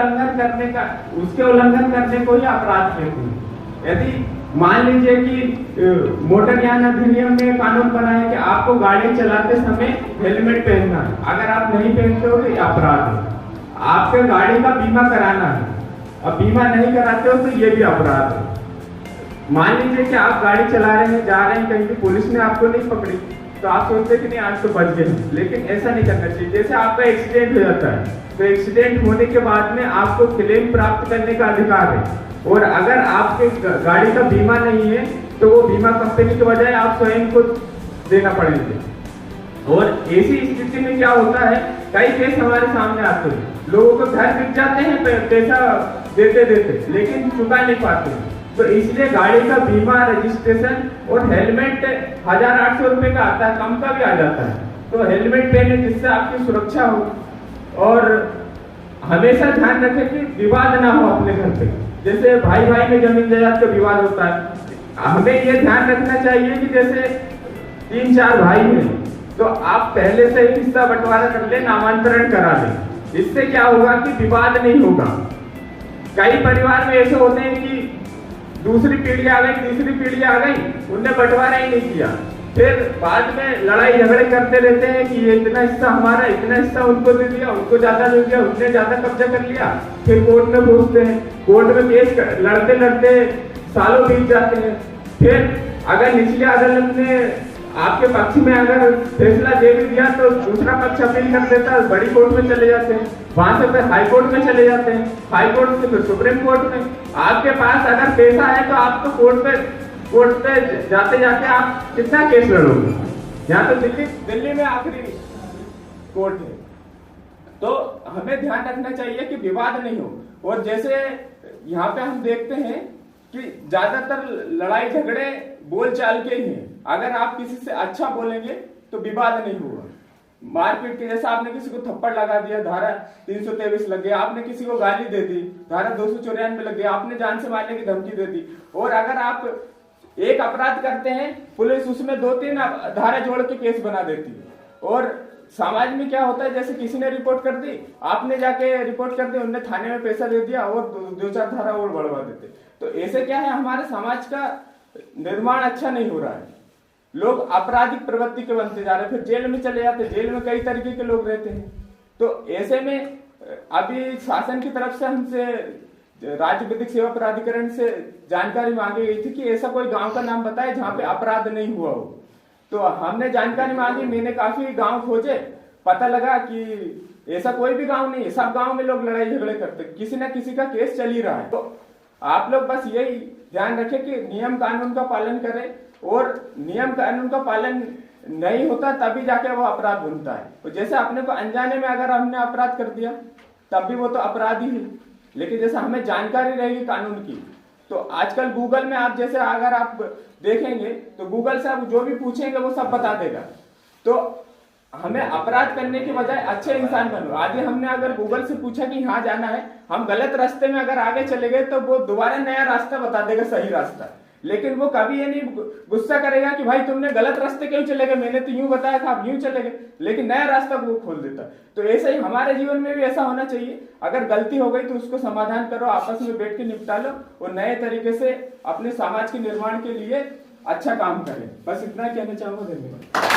उल्लंघन करने का, उसके उल्लंघन करने को ही अपराध कहते हैं। यदि मान लीजिए कि मोटर यान अधिनियम में कानून बना है कि आपको गाड़ी चलाते समय हेलमेट पहनना है, अगर आप नहीं पहनते हो तो ये अपराध है। आपके गाड़ी का बीमा कराना है, अब बीमा नहीं कराते हो तो ये भी अपराध है। मान लीजिए कि आप गाड़ी चला रहे हैं, जा रहे हैं कहीं भी, पुलिस ने आपको नहीं पकड़ी तो आप सोचते कि नहीं आज तो बच गए, लेकिन ऐसा नहीं करना चाहिए। जैसे आपका एक्सीडेंट हो जाता है तो एक्सीडेंट होने के बाद में आपको क्लेम प्राप्त करने का अधिकार है, और अगर आपके गाड़ी का बीमा नहीं है तो वो बीमा कंपनी के बजाय आप स्वयं को देना पड़ेगा। और ऐसी स्थिति में क्या होता है, कई केस हमारे सामने आते हैं, लोगों को घर बिक जाते हैं पैसा देते देते, लेकिन चुका नहीं पाते। तो इसलिए गाड़ी का बीमा, रजिस्ट्रेशन और हेलमेट 1800 रुपए का आता है, कम का भी आ जाता है। तो हेलमेट पहने जिससे आपकी सुरक्षा हो। और हमेशा ध्यान रखें कि विवाद ना हो अपने घर पे, जैसे भाई भाई में जमीन जायदाद का विवाद होता है, हमें ये ध्यान रखना चाहिए कि जैसे 3-4 भाई हैं तो आप पहले से ही हिस्सा बंटवारा कर ले, नामांतरण करा लें। इससे क्या होगा कि विवाद नहीं होगा। कई परिवार में ऐसे होते हैं कि दूसरी पीढ़ी आ गई, तीसरी पीढ़ी आ गई, उनने बंटवारा ही नहीं किया, फिर बाद में लड़ाई झगड़े करते रहते हैं कि ये इतना हिस्सा हमारा, इतना हिस्सा उनको दे दिया, उनको ज्यादा दे दिया, उसने ज्यादा कब्जा कर लिया। फिर कोर्ट में पहुंचते हैं, कोर्ट में केस लड़ते लड़ते सालों बीत जाते हैं। फिर अगर निचली अदालत ने आपके पक्ष में अगर फैसला दे भी दिया तो दूसरा पक्ष अपील कर देता है, बड़ी कोर्ट में चले जाते हैं, वहां से फिर हाई कोर्ट में चले जाते हैं, हाई कोर्ट से फिर सुप्रीम कोर्ट में। आपके पास अगर पैसा है तो आप तो कोर्ट पे जाते जाते आप कितना केस लड़ोगे। यहाँ तो दिल्ली में आखिरी कोर्ट है। तो हमें ध्यान रखना चाहिए कि विवाद नहीं हो। और जैसे यहाँ पे हम देखते हैं कि ज्यादातर लड़ाई झगड़े बोलचाल के ही हैं। अगर आप किसी से अच्छा बोलेंगे तो विवाद नहीं होगा। मारपीट के, जैसा आपने किसी को थप्पड़ लगा दिया, धारा 323 लग गया, आपने किसी को गाली दे दी, धारा 294 लग गया, आपने जान से मारने की धमकी दे दी। और अगर आप एक अपराध करते हैं, पुलिस उसमें 2-3 धारा जोड़ के केस बना देती है। और समाज में क्या होता है, जैसे किसी ने रिपोर्ट कर दी, आपने जाके रिपोर्ट कर दी, उनने थाने में पैसा दे दिया और 2-4 धारा और बढ़वा देते। तो ऐसे क्या है, हमारे समाज का निर्माण अच्छा नहीं हो रहा है। लोग आपराधिक प्रवृत्ति के बनते जा रहे हैं, फिर जेल में चले जाते हैं, जेल में कई तरीके के लोग रहते हैं। तो ऐसे में अभी शासन की तरफ से हमसे राज्य विधिक सेवा प्राधिकरण से जानकारी मांगी गई थी कि ऐसा कोई गांव का नाम बताए जहां पे अपराध नहीं हुआ हो। तो हमने जानकारी मांगी, मैंने काफी गांव खोजे, पता लगा कि ऐसा कोई भी गांव नहीं है, सब गांव में लोग लड़ाई झगड़े करते, किसी न किसी का केस चल ही रहा है। तो आप लोग बस यही ध्यान रखें कि नियम कानून का पालन करें, और नियम कानून का पालन नहीं होता तभी जाके वो अपराध बनता है। तो जैसे अपने को अनजाने में अगर हमने अपराध कर दिया तब भी वो तो अपराध ही है, लेकिन जैसे हमें जानकारी रहेगी कानून की, तो आजकल गूगल में आप जैसे अगर आप देखेंगे तो गूगल से आप जो भी पूछेंगे वो सब बता देगा। तो हमें अपराध करने के बजाय अच्छे इंसान बनो। आगे हमने अगर गूगल से पूछा कि यहाँ जाना है, हम गलत रास्ते में अगर आगे चले गए तो वो दोबारा नया रास्ता बता देगा, सही रास्ता। लेकिन वो कभी ये नहीं गुस्सा करेगा कि भाई तुमने गलत रास्ते क्यों चले गए, मैंने तो यूं बताया था, आप यूं चले गए, लेकिन नया रास्ता वो खोल देता। तो ऐसा ही हमारे जीवन में भी ऐसा होना चाहिए। अगर गलती हो गई तो उसको समाधान करो, आपस में बैठ के निपटा लो, और नए तरीके से अपने समाज के निर्माण के लिए अच्छा काम करें। बस इतना कहना चाहूंगा। धन्यवाद।